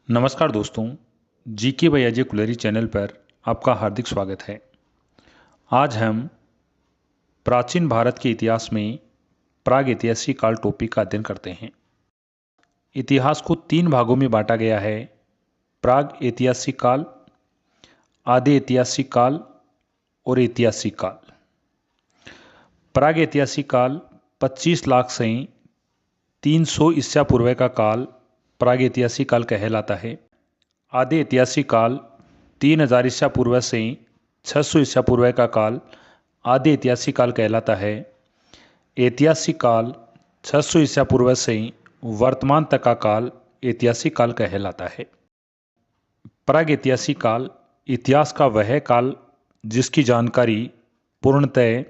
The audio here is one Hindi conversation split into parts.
नमस्कार दोस्तों, जीके बाय अजय कुलरी चैनल पर आपका हार्दिक स्वागत है। आज हम प्राचीन भारत के इतिहास में प्रागैतिहासिक काल टॉपिक का अध्ययन करते हैं। इतिहास को 3 भागों में बांटा गया है: प्रागैतिहासिक काल, आदि ऐतिहासिक काल और ऐतिहासिक काल। प्रागैतिहासिक काल 25 लाख से 300 ईसा पूर्व का काल प्रागैतिहासिक काल कहलाता है। आदि ऐतिहासिक काल 3000 ईसा पूर्व से 600 ईसा पूर्व का काल आदि ऐतिहासिक काल कहलाता है। ऐतिहासिक काल 600 ईसा पूर्व से वर्तमान तक का काल ऐतिहासिक काल कहलाता है। प्रागैतिहासिक काल इतिहास का वह काल जिसकी जानकारी पूर्णतः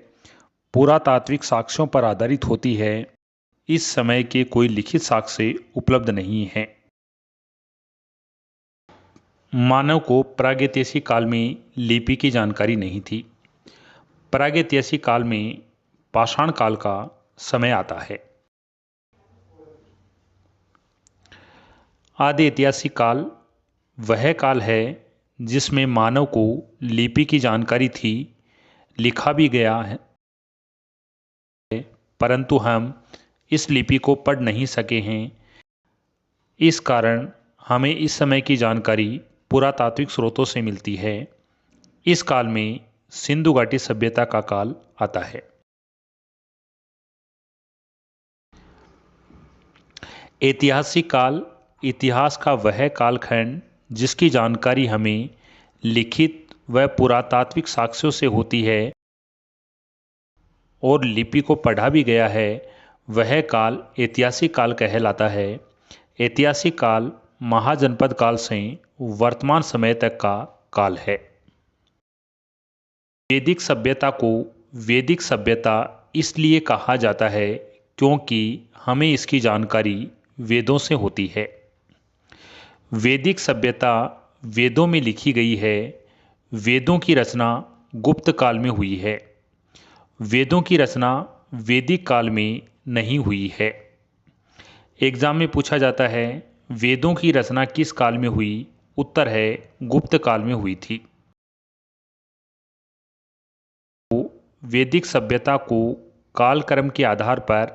पुरातात्विक साक्ष्यों पर आधारित होती है। इस समय के कोई लिखित साक्ष्य उपलब्ध नहीं है। मानव को प्रागैतिहासिक काल में लिपि की जानकारी नहीं थी। प्रागैतिहासिक काल में पाषाण काल का समय आता है। आदि ऐतिहासिक काल वह काल है जिसमें मानव को लिपि की जानकारी थी, लिखा भी गया है, परंतु हम इस लिपि को पढ़ नहीं सके हैं। इस कारण हमें इस समय की जानकारी पुरातात्विक स्रोतों से मिलती है। इस काल में सिंधु घाटी सभ्यता का काल आता है। ऐतिहासिक काल इतिहास का वह कालखंड जिसकी जानकारी हमें लिखित व पुरातात्विक साक्ष्यों से होती है और लिपि को पढ़ा भी गया है, वह काल ऐतिहासिक काल कहलाता है। ऐतिहासिक काल महाजनपद काल से वर्तमान समय तक का काल है। वैदिक सभ्यता को वैदिक सभ्यता इसलिए कहा जाता है क्योंकि हमें इसकी जानकारी वेदों से होती है। वैदिक सभ्यता वेदों में लिखी गई है। वेदों की रचना गुप्त काल में हुई है। वेदों की रचना वैदिक काल में नहीं हुई है। एग्जाम में पूछा जाता है, वेदों की रचना किस काल में हुई? उत्तर है, गुप्त काल में हुई थी। वैदिक सभ्यता को कालक्रम के आधार पर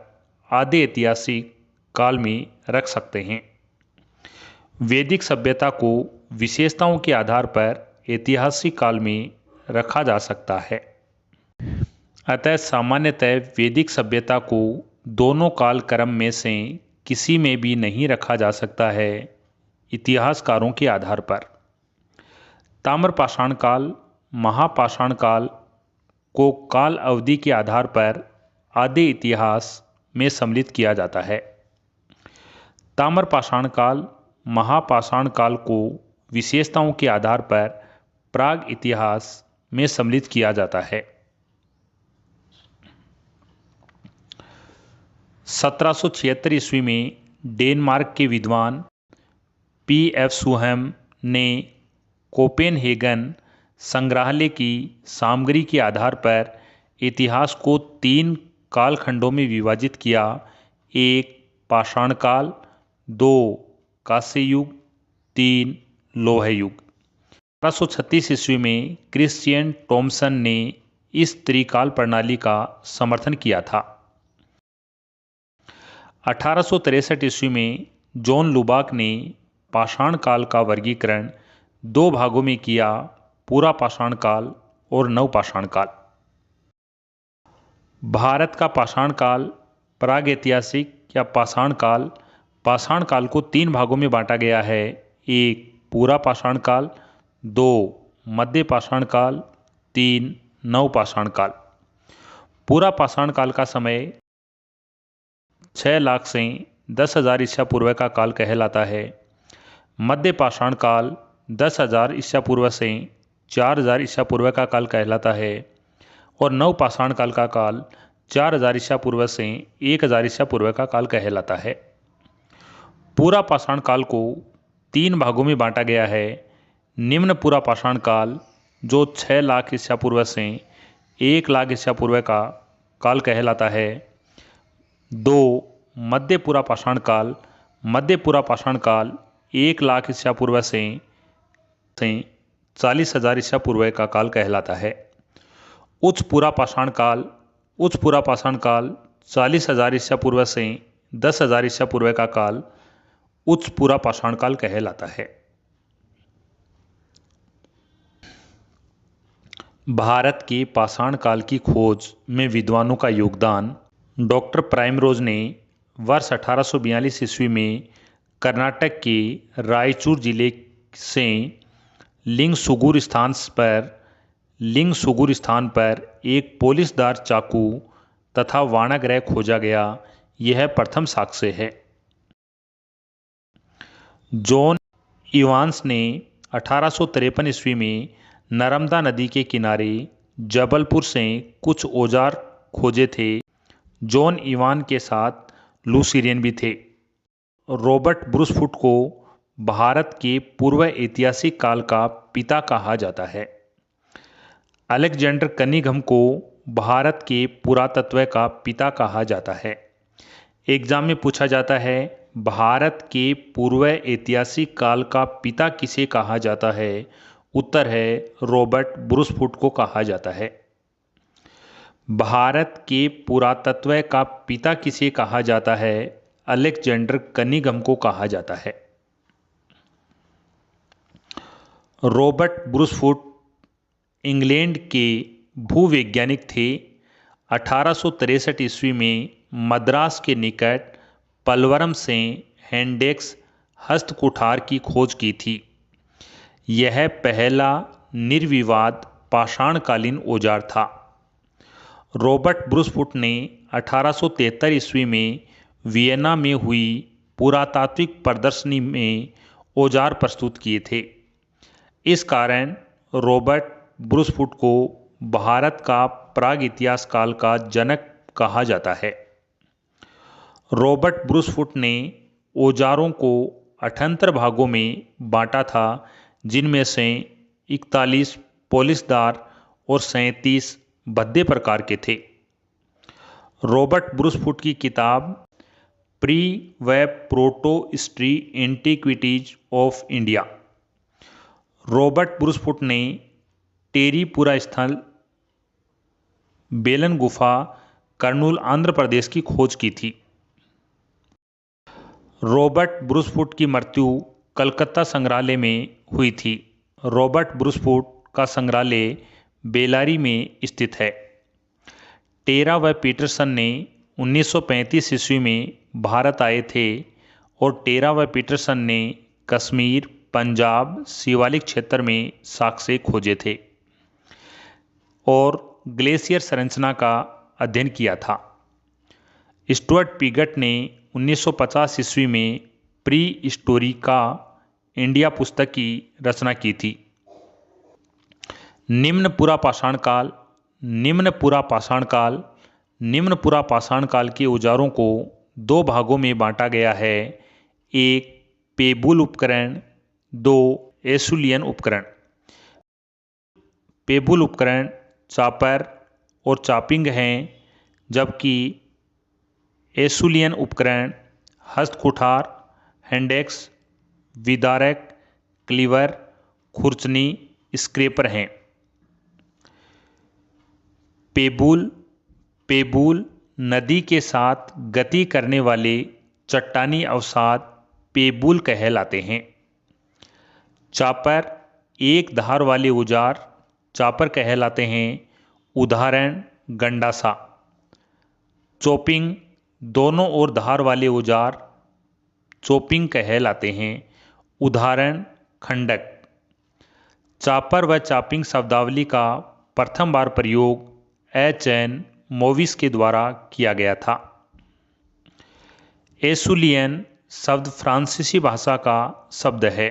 आदि ऐतिहासिक काल में रख सकते हैं। वैदिक सभ्यता को विशेषताओं के आधार पर ऐतिहासिक काल में रखा जा सकता है। अतः सामान्यतः वैदिक सभ्यता को दोनों कालक्रम में से किसी में भी नहीं रखा जा सकता है इतिहासकारों के आधार पर। ताम्रपाषाण काल, महापाषाण काल को काल अवधि के आधार पर आदि इतिहास में सम्मिलित किया जाता है। ताम्रपाषाण काल, महापाषाण काल को विशेषताओं के आधार पर प्राग इतिहास में सम्मिलित किया जाता है। 1776 ईस्वी में डेनमार्क के विद्वान P.F. सुहम ने कोपेनहेगन संग्रहालय की सामग्री के आधार पर इतिहास को 3 कालखंडों में विभाजित किया: 1 पाषाण काल, 2 कांस्य युग, 3 लौह युग। 1836 ईस्वी में क्रिश्चियन टॉमसन ने इस त्रिकाल प्रणाली का समर्थन किया था। 1863 ईस्वी में जॉन लुबाक ने पाषाण काल का वर्गीकरण 2 भागों में किया: पूरा पाषाण काल और नवपाषाण काल। भारत का पाषाण काल प्रागैतिहासिक या पाषाण काल को 3 भागों में बांटा गया है: 1 पूरा पाषाण काल, 2 मध्य पाषाण काल, 3 नवपाषाण काल। पूरा पाषाण काल का समय 6 लाख से 10,000 ईसा पूर्व का काल कहलाता है। मध्य पाषाण काल 10,000 ईसा पूर्व से 4,000 ईसा पूर्व का काल कहलाता है और नवपाषाण काल का काल 4,000 ईसा पूर्व से 1,000 ईसा पूर्व का काल कहलाता है। पूरा पाषाण काल को 3 भागों में बांटा गया है: निम्न पूरा पाषाण काल जो 6 लाख ईसा पूर्व से 1 लाख ईसा पूर्व का काल कहलाता है। 2 मध्य पूरा पाषाण काल 1,00,000 ईसा पूर्व से 40,000 ईसा पूर्व का काल कहलाता है। उच्च पूरा पाषाण काल 40,000 ईसा पूर्व से 10,000 ईसा पूर्व का काल उच्च पूरा पाषाण काल कहलाता है। भारत के पाषाण काल की खोज में विद्वानों का योगदान। डॉक्टर प्राइमरोज ने वर्ष 1842 ईस्वी में कर्नाटक के रायचूर जिले से लिंगसुगुर स्थान पर एक पोलिसदार चाकू तथा वाणाग्रह खोजा गया। यह प्रथम साक्ष्य है। जॉन इवांस ने 1853 ईस्वी में नर्मदा नदी के किनारे जबलपुर से कुछ औजार खोजे थे। जॉन इवान के साथ लुसीरियन भी थे। रॉबर्ट ब्रूसफुट को भारत के पूर्व ऐतिहासिक काल का पिता कहा जाता है। अलेक्जेंडर कनिंघम को भारत के पुरातत्व का पिता कहा जाता है। एग्जाम में पूछा जाता है, भारत के पूर्व ऐतिहासिक काल का पिता किसे कहा जाता है? उत्तर है रॉबर्ट ब्रूसफुट को कहा जाता है। भारत के पुरातत्व का पिता किसे कहा जाता है? अलेक्जेंडर कनिंघम को कहा जाता है। रॉबर्ट ब्रूसफुट इंग्लैंड के भूवैज्ञानिक थे। 1863 ईस्वी में मद्रास के निकट पलवरम से हैंडेक्स हस्तकुठार की खोज की थी। यह पहला निर्विवाद पाषाणकालीन औजार था। रॉबर्ट ब्रूसफुट ने 1873 ईस्वी में वियना में हुई पुरातात्विक प्रदर्शनी में औजार प्रस्तुत किए थे। इस कारण रॉबर्ट ब्रूसफुट को भारत का प्राग इतिहास काल का जनक कहा जाता है। रॉबर्ट ब्रूसफुट ने औजारों को 78 भागों में बांटा था, जिनमें से 41 पोलिसदार और 37 भद्दे प्रकार के थे। रॉबर्ट ब्रूसफुट की किताब प्री व proto history antiquities of India. Robert Bruce Foote ने टेरीपुरा स्थल बेलन गुफा कर्नूल आंध्र प्रदेश की खोज की थी। रॉबर्ट ब्रूसफुट की मृत्यु कलकत्ता संग्रहालय में हुई थी। रॉबर्ट ब्रूसफुट का संग्रहालय बेलारी में स्थित है। टेरा व पीटरसन ने 1935 ईस्वी में भारत आए थे और टेरा व पीटरसन ने कश्मीर, पंजाब, शिवालिक क्षेत्र में साक्ष्य खोजे थे और ग्लेशियर संरचना का अध्ययन किया था। स्टुअर्ट पिगट ने 1950 ईस्वी में प्री हिस्टोरिका इंडिया पुस्तक की रचना की थी। निम्न पुरा पाषाण काल के औजारों को दो भागों में बांटा गया है। एक पेबुल उपकरण, दो एसुलियन उपकरण। पेबुल उपकरण चॉपर और चॉपिंग हैं, जबकि एसुलियन उपकरण हस्तकुठार, हैंडेक्स, विदारक, क्लीवर, खुरचनी, स्क्रैपर हैं। पेबुल नदी के साथ गति करने वाले चट्टानी अवसाद पेबुल कहलाते हैं। चॉपर एक धार वाले औजार चॉपर कहलाते हैं। उदाहरण गंडासा। चॉपिंग दोनों ओर धार वाले औजार चॉपिंग कहलाते हैं। उदाहरण खंडक। चॉपर व चॉपिंग शब्दावली का प्रथम बार प्रयोग एच.एन. मोविस के द्वारा किया गया था। एसुलियन शब्द फ्रांसीसी भाषा का शब्द है।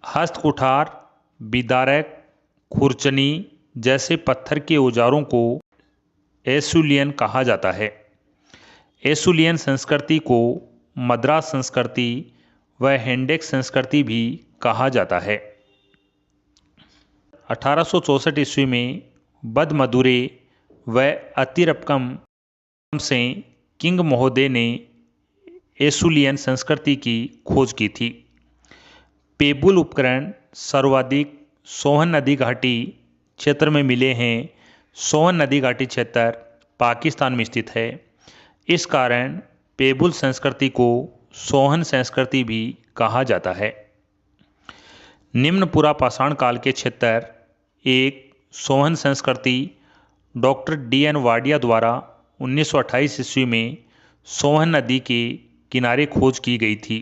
हस्तकुठार, विदारक, खुरचनी जैसे पत्थर के औजारों को एसुलियन कहा जाता है। एसुलियन संस्कृति को मद्रास संस्कृति व हैंडेक्स संस्कृति भी कहा जाता है। 1864 ईस्वी में बदमदुरे व अतिरपकम से किंग महोदय ने एसुलियन संस्कृति की खोज की थी। पेबुल उपकरण सर्वाधिक सोहन नदी घाटी क्षेत्र में मिले हैं। सोहन नदी घाटी क्षेत्र पाकिस्तान में स्थित है। इस कारण पेबुल संस्कृति को सोहन संस्कृति भी कहा जाता है। निम्न पुरा पाषाण काल के क्षेत्र एक सोहन संस्कृति डॉक्टर D.N. वाडिया द्वारा 1928 ईस्वी में सोहन नदी के किनारे खोज की गई थी।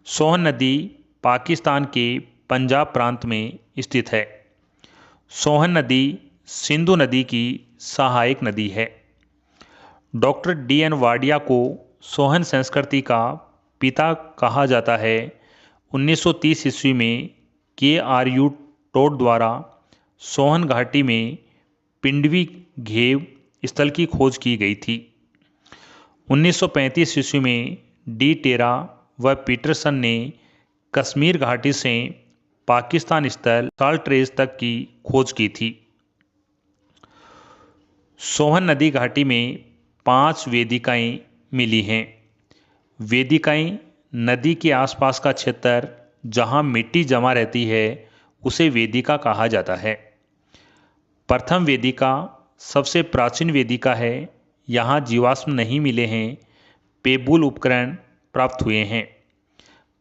सोहन नदी पाकिस्तान के पंजाब प्रांत में स्थित है। सोहन नदी सिंधु नदी की सहायक नदी है। Doctor D.N. वाडिया को सोहन संस्कृति का पिता कहा जाता है। 1930 ईस्वी में K.R.U. टोड द्वारा सोहन घाटी में पिंडवी घेव स्थल की खोज की गई थी। 1935 ईस्वी में डी टेरा व पीटरसन ने कश्मीर घाटी से पाकिस्तान स्थल साल्ट्रेज तक की खोज की थी। सोहन नदी घाटी में 5 वेदिकाएं मिली हैं। वेदिकाएं नदी के आसपास का क्षेत्र जहां मिट्टी जमा रहती है उसे वेदिका कहा जाता है। प्रथम वेदिका सबसे प्राचीन वेदिका है। यहाँ जीवाश्म नहीं मिले हैं। पेबुल उपकरण प्राप्त हुए हैं।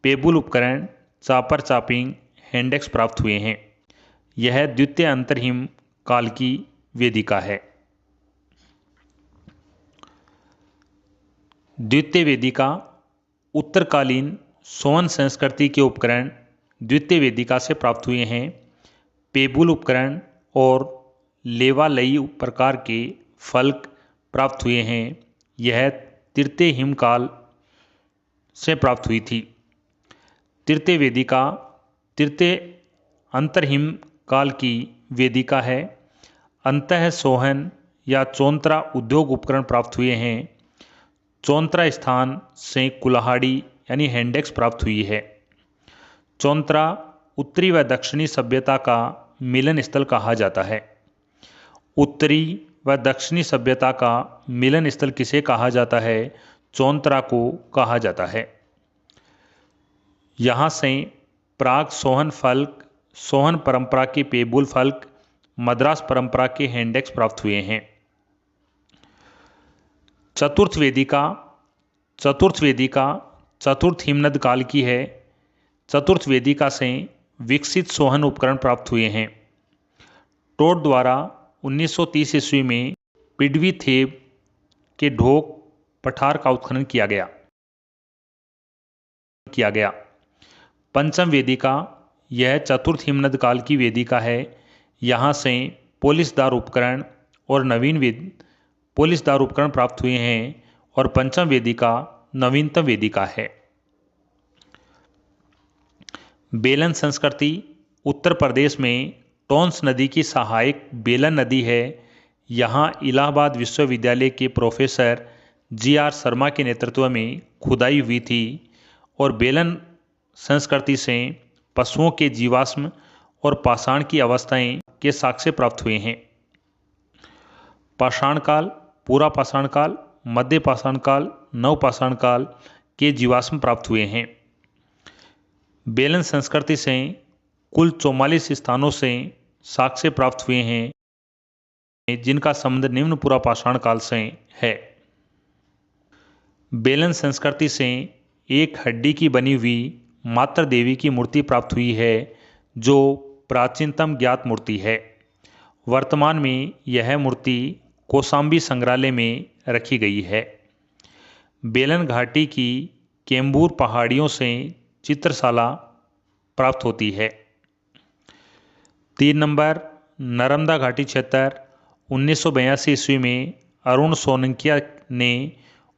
पेबुल उपकरण चापर चापिंग हैंडेक्स प्राप्त हुए हैं। यह द्वितीय अंतरहिम काल की वेदिका है। द्वितीय वेदिका उत्तरकालीन सोहन संस्कृति के उपकरण द्वितीय वेदिका से प्राप्त हुए हैं। पेबुल उपकरण और लेवालई प्रकार के फलक प्राप्त हुए हैं। यह तृतीय हिमकाल से प्राप्त हुई थी। तृतीय वेदिका तृतीय अंतरहिम काल की वेदिका है। अंतः सोहन या चौंतरा उद्योग उपकरण प्राप्त हुए हैं। चौंतरा स्थान से कुल्हाड़ी यानी हैंडेक्स प्राप्त हुई है। चौंतरा उत्तरी व दक्षिणी सभ्यता का मिलन स्थल कहा जाता है। उत्तरी व दक्षिणी सभ्यता का मिलन स्थल किसे कहा जाता है? चौंतरा को कहा जाता है। यहाँ से प्राग सोहन फलक, सोहन परंपरा के पेबुल फलक, मद्रास परंपरा के हैंडेक्स प्राप्त हुए हैं। चतुर्थ वेदिका चतुर्थ हिमनद काल की है। चतुर्थ वेदिका से विकसित सोहन उपकरण प्राप्त हुए हैं। टोड द्वारा 1930 ईस्वी में पिडवी थेब के ढोक पठार का उत्खनन किया गया। पंचम वेदिका यह चतुर्थ हिमनद काल की वेदिका है। यहाँ से पोलिसदार उपकरण और पोलिसदार उपकरण प्राप्त हुए हैं और पंचम वेदिका नवीनतम वेदिका है। बेलन संस्कृति उत्तर प्रदेश में टोंस नदी की सहायक बेलन नदी है। यहाँ इलाहाबाद विश्वविद्यालय के प्रोफेसर G.R. शर्मा के नेतृत्व में खुदाई हुई थी और बेलन संस्कृति से पशुओं के जीवाश्म और पाषाण की अवस्थाएं के साक्ष्य प्राप्त हुए हैं। पाषाण काल, पूरा पाषाण काल, मध्य पाषाण काल, नव पाषाण काल के जीवाश्म प्राप्त हुए हैं। बेलन संस्कृति से कुल 44 स्थानों से साक्ष्य प्राप्त हुए हैं जिनका संबंध निम्न पुरा पाषाण काल से है। बेलन संस्कृति से एक हड्डी की बनी हुई मातृ देवी की मूर्ति प्राप्त हुई है जो प्राचीनतम ज्ञात मूर्ति है। वर्तमान में यह मूर्ति कौशाम्बी संग्रहालय में रखी गई है। बेलन घाटी की केम्बूर पहाड़ियों से चित्रशाला प्राप्त होती है। 3 नंबर नर्मदा घाटी क्षेत्र 1982 ईस्वी में अरुण सोनकिया ने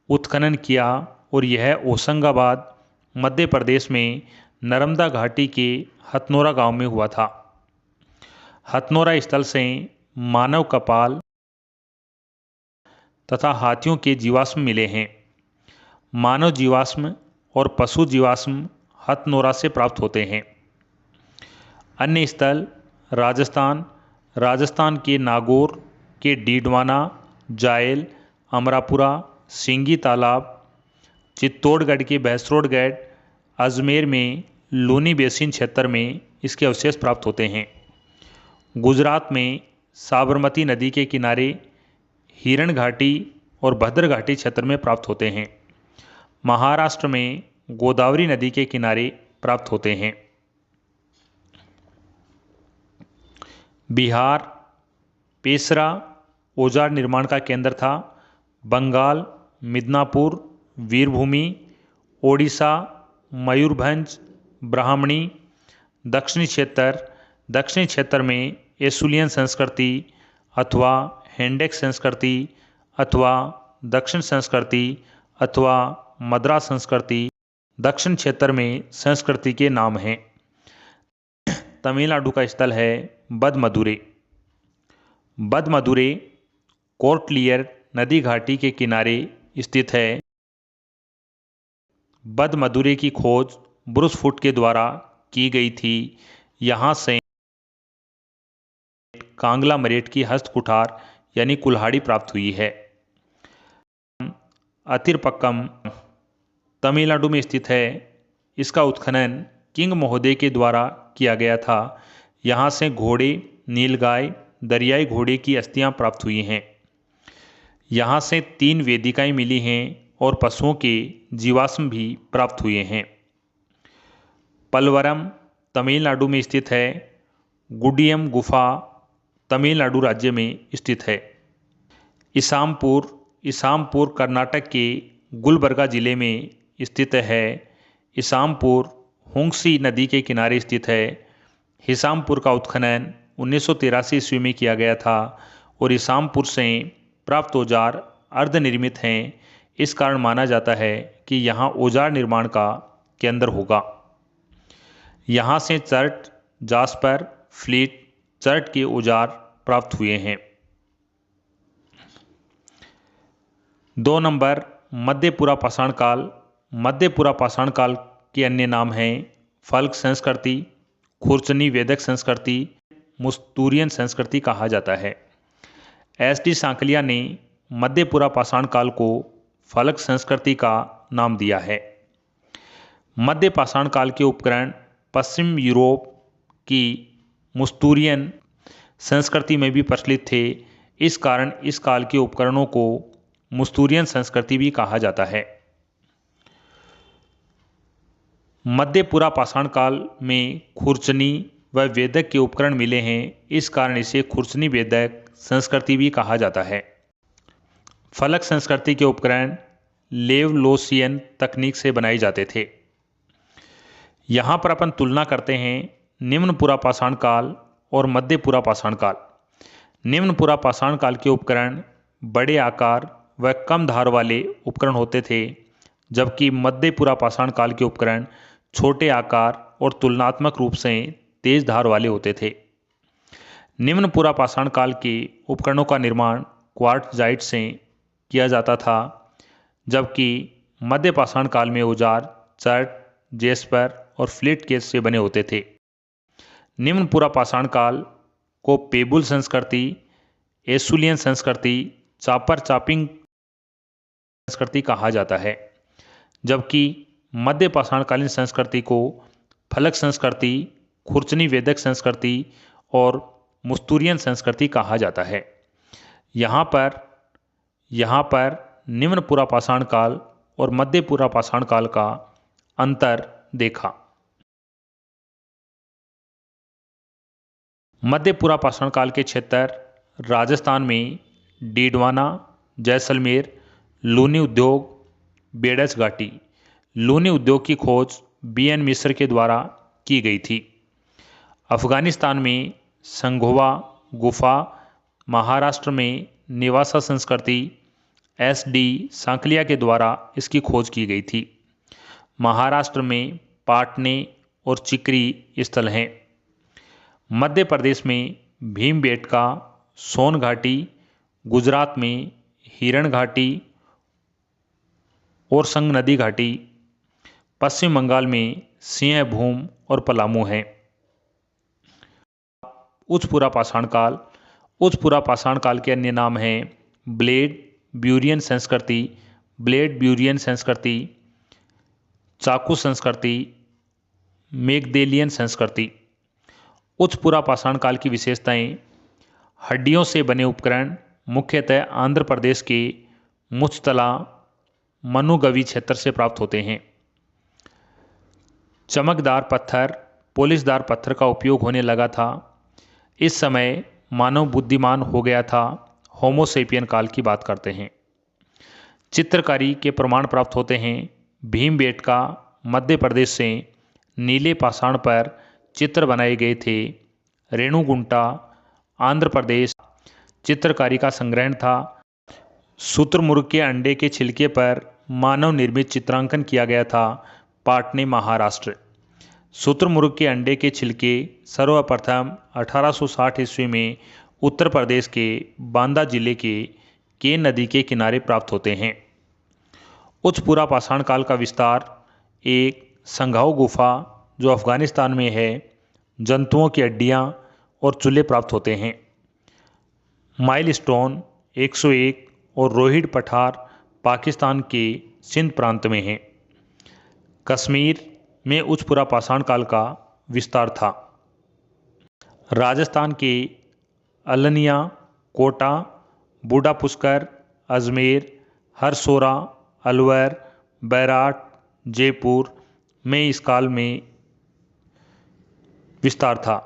उत्खनन किया और यह होशंगाबाद मध्य प्रदेश में नर्मदा घाटी के हथनोरा गांव में हुआ था। हथनोरा स्थल से मानव कपाल तथा हाथियों के जीवाश्म मिले हैं। मानव जीवाश्म और पशु जीवाश्म हथनोरा से प्राप्त होते हैं। अन्य स्थल राजस्थान के नागौर के डीडवाना, जायल, अमरापुरा, सिंगी तालाब, चित्तौड़गढ़ के बहसरोडगढ़, अजमेर में लूनी बेसिन क्षेत्र में इसके अवशेष प्राप्त होते हैं। गुजरात में साबरमती नदी के किनारे हिरण घाटी और भद्र घाटी क्षेत्र में प्राप्त होते हैं। महाराष्ट्र में गोदावरी नदी के किनारे प्राप्त होते हैं। बिहार पेशरा औजार निर्माण का केंद्र था। बंगाल मिदनापुर, वीरभूमि, ओडिशा मयूरभंज, ब्राह्मणी। दक्षिणी क्षेत्र में एसुलियन संस्कृति अथवा हेंडेक संस्कृति अथवा दक्षिण संस्कृति अथवा मद्रास संस्कृति दक्षिण क्षेत्र में संस्कृति के नाम हैं। तमिलनाडु का स्थल है बदमदुरै। बदमदुरै कोर्टलियर नदी घाटी के किनारे स्थित है। बदमदुरै की खोज ब्रूस फुट के द्वारा की गई थी। यहाँ से कांगला मरेट की हस्त कुठार यानी कुल्हाड़ी प्राप्त हुई है। अतिरपक्कम तमिलनाडु में स्थित है। इसका उत्खनन किंग महोदय के द्वारा किया गया था। यहाँ से घोड़े, नीलगाय, दरियाई घोड़े की अस्थियां प्राप्त हुई हैं। यहाँ से 3 वेदिकाएं मिली हैं और पशुओं के जीवाश्म भी प्राप्त हुए हैं। पलवरम तमिलनाडु में स्थित है। गुडियम गुफा तमिलनाडु राज्य में स्थित है। इसामपुर कर्नाटक के गुलबर्गा जिले में स्थित है। इसामपुर हुंगसी नदी के किनारे स्थित है। हिसामपुर का उत्खनन 1983 ईस्वी में किया गया था और इसामपुर से प्राप्त औजार अर्धनिर्मित हैं। इस कारण माना जाता है कि यहाँ औजार निर्माण का केंद्र होगा। यहाँ से चर्ट, जास्पर, फ्लीट, चर्ट के औजार प्राप्त हुए हैं। 2 नंबर मध्यपुरा पाषाण काल। मध्यपुरा पाषाण काल के अन्य नाम हैं फल्क संस्कृति, खुर्चनी वेदक संस्कृति, मुस्तूरियन संस्कृति कहा जाता है। एस.डी. सांकलिया ने मध्यपुरा पाषाण काल को फल्क संस्कृति का नाम दिया है। मध्य पाषाण काल के उपकरण पश्चिम यूरोप की मुस्तूरियन संस्कृति में भी प्रचलित थे। इस कारण इस काल के उपकरणों को मुस्तूरियन संस्कृति भी कहा जाता है। मध्यपुरा पाषाण काल में खुर्चनी व वेदक के उपकरण मिले हैं। इस कारण इसे खुर्चनी वेदक संस्कृति भी कहा जाता है। फलक संस्कृति के उपकरण लेवलोसियन तकनीक से बनाए जाते थे। यहाँ पर अपन तुलना करते हैं निम्नपुरा पाषाण काल और मध्यपुरा पाषाण काल। निम्नपुरा पाषाण काल के उपकरण बड़े आकार व कम धार वाले उपकरण होते थे, जबकि मध्यपुरा पाषाण काल के उपकरण छोटे आकार और तुलनात्मक रूप से तेज धार वाले होते थे। निम्नपुरा पाषाण काल के उपकरणों का निर्माण क्वार्ट्जाइट से किया जाता था, जबकि मध्य पाषाण काल में औजार चर्ट, जेस्पर और फ्लिट केस से बने होते थे। निम्नपुरा पाषाण काल को पेबुल संस्कृति, एसुलियन संस्कृति, चापर चापिंग संस्कृति कहा जाता है, जबकि मध्य पाषाणकालीन संस्कृति को फलक संस्कृति, खुर्चनी वेदक संस्कृति और मुस्तूरियन संस्कृति कहा जाता है। यहाँ पर निम्नपुरा पाषाण काल और मध्यपुरा पाषाण काल का अंतर देखा। मध्यपुरा पाषाण काल के क्षेत्र राजस्थान में डीडवाना, जैसलमेर, लूनी उद्योग, बेडस घाटी। लूनी उद्योग की खोज बी.एन. मिश्र के द्वारा की गई थी। अफगानिस्तान में संघोवा गुफा, महाराष्ट्र में निवासा संस्कृति एस.डी. सांकलिया के द्वारा इसकी खोज की गई थी। महाराष्ट्र में पाटने और चिकरी स्थल हैं। मध्य प्रदेश में भीमबेटका, सोन घाटी, गुजरात में हिरण घाटी और संग नदी घाटी, पश्चिम बंगाल में सिंहभूम और पलामू हैं। उच्चपुरा पाषाण काल। उच्चपुरा पाषाण काल के अन्य नाम हैं ब्लेड ब्यूरियन संस्कृति, ब्लेड ब्यूरियन संस्कृति, चाकू संस्कृति, मैगदेलियन संस्कृति। उच्च पुरा पाषाण काल की विशेषताएं: हड्डियों से बने उपकरण मुख्यतः आंध्र प्रदेश के मुचतला मनुगवी क्षेत्र से प्राप्त होते हैं। चमकदार पत्थर, पोलिशदार पत्थर का उपयोग होने लगा था। इस समय मानव बुद्धिमान हो गया था। होमोसेपियन काल की बात करते हैं। चित्रकारी के प्रमाण प्राप्त होते हैं। भीमबेटका मध्य प्रदेश से नीले पाषाण पर चित्र बनाए गए थे। रेणुगुंटा आंध्र प्रदेश चित्रकारी का संग्रहण था। शुतुरमुर्ग के अंडे के छिलके पर मानव निर्मित चित्रांकन किया गया था। पाटने महाराष्ट्र। शुतुरमुर्ग के अंडे के छिलके सर्वप्रथम 1860 ईस्वी में उत्तर प्रदेश के बांदा जिले के केन नदी के किनारे प्राप्त होते हैं। उच्च पुरा पाषाण काल का विस्तार: एक संघाओ गुफा जो अफगानिस्तान में है, जंतुओं की हड्डियां और चूल्हे प्राप्त होते हैं। माइलस्टोन 101 और रोहिड पठार पाकिस्तान के सिंध प्रांत में हैं। कश्मीर में उच्च पुरा पाषाण काल का विस्तार था। राजस्थान के अलनिया, कोटा, बूढ़ा पुष्कर, अजमेर, हरसोरा, अलवर, बैराट, जयपुर में इस काल में विस्तार था।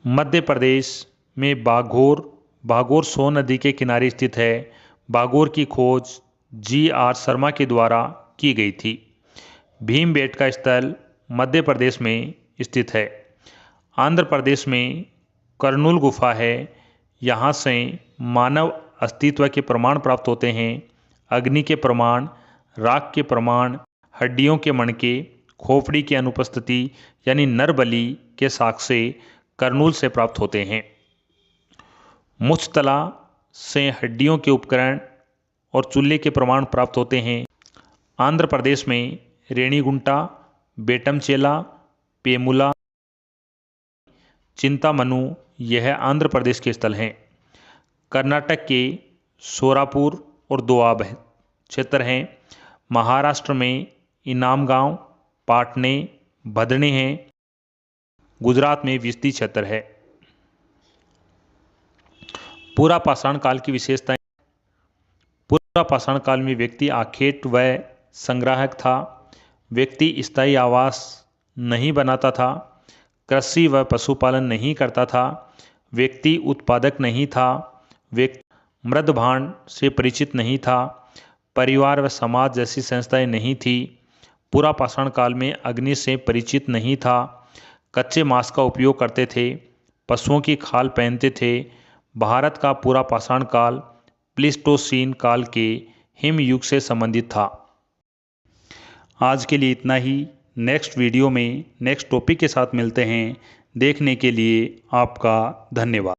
मध्य प्रदेश में बाघोर सोन नदी के किनारे स्थित है। बाघोर की खोज G.R. शर्मा के द्वारा की गई थी। भीमबेटका स्थल मध्य प्रदेश में स्थित है। आंध्र प्रदेश में कर्नूल गुफा है। यहाँ से मानव अस्तित्व के प्रमाण प्राप्त होते हैं। अग्नि के प्रमाण, राख के प्रमाण, हड्डियों के मणके, खोपड़ी की अनुपस्थिति यानी नरबली के साक्ष्य कर्नूल से प्राप्त होते हैं। मुचतला से हड्डियों के उपकरण और चूल्हे के प्रमाण प्राप्त होते हैं। आंध्र प्रदेश में रेणीगुंटा, बेटमचेला, पेमुला, चिंतामनु यह आंध्र प्रदेश के स्थल हैं। कर्नाटक के सोरापुर और दोआब क्षेत्र हैं। महाराष्ट्र में इनामगांव, पाटने, भदणे हैं। गुजरात में विस्ती क्षेत्र है। पुरा पाषाण काल की विशेषताएं: पुरा पाषाण काल में व्यक्ति आखेट व संग्राहक था। व्यक्ति स्थायी आवास नहीं बनाता था। कृषि व पशुपालन नहीं करता था। व्यक्ति उत्पादक नहीं था। व्यक्ति मृदभांड से परिचित नहीं था। परिवार व समाज जैसी संस्थाएं नहीं थी। पुरा पाषाण काल में अग्नि से परिचित नहीं था। कच्चे मांस का उपयोग करते थे। पशुओं की खाल पहनते थे। भारत का पुरा पाषाण काल प्लीस्टोसीन काल के हिम युग से संबंधित था। आज के लिए इतना ही। नेक्स्ट वीडियो में नेक्स्ट टॉपिक के साथ मिलते हैं। देखने के लिए आपका धन्यवाद।